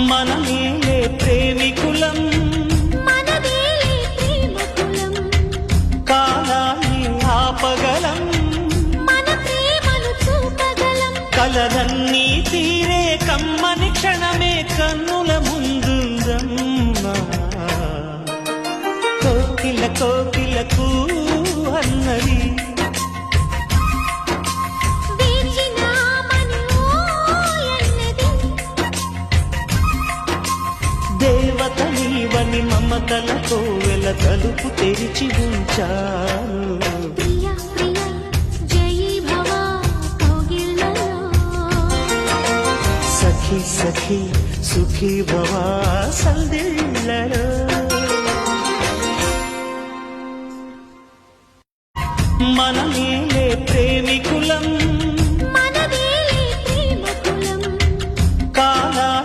మనమేలే ప్రేమికులం, మనదేలే ప్రేమకులం, కాలాన్ని ఆపగలం, మన ప్రేమను చూపగలం. కలలన్నీ తీరే కమ్మని క్షణమే కన్నుల ముందుందమ్మా. కోకిల కోకిలకు అన్నది దేవత నీవని మమతలతో వెల తలుపు తెరిచి ఉంచాను. ప్రియా ప్రియా జయీ భవ కౌగిళ్ళలో, సఖి సఖి సుఖీ భవ సందిళ్ళలో.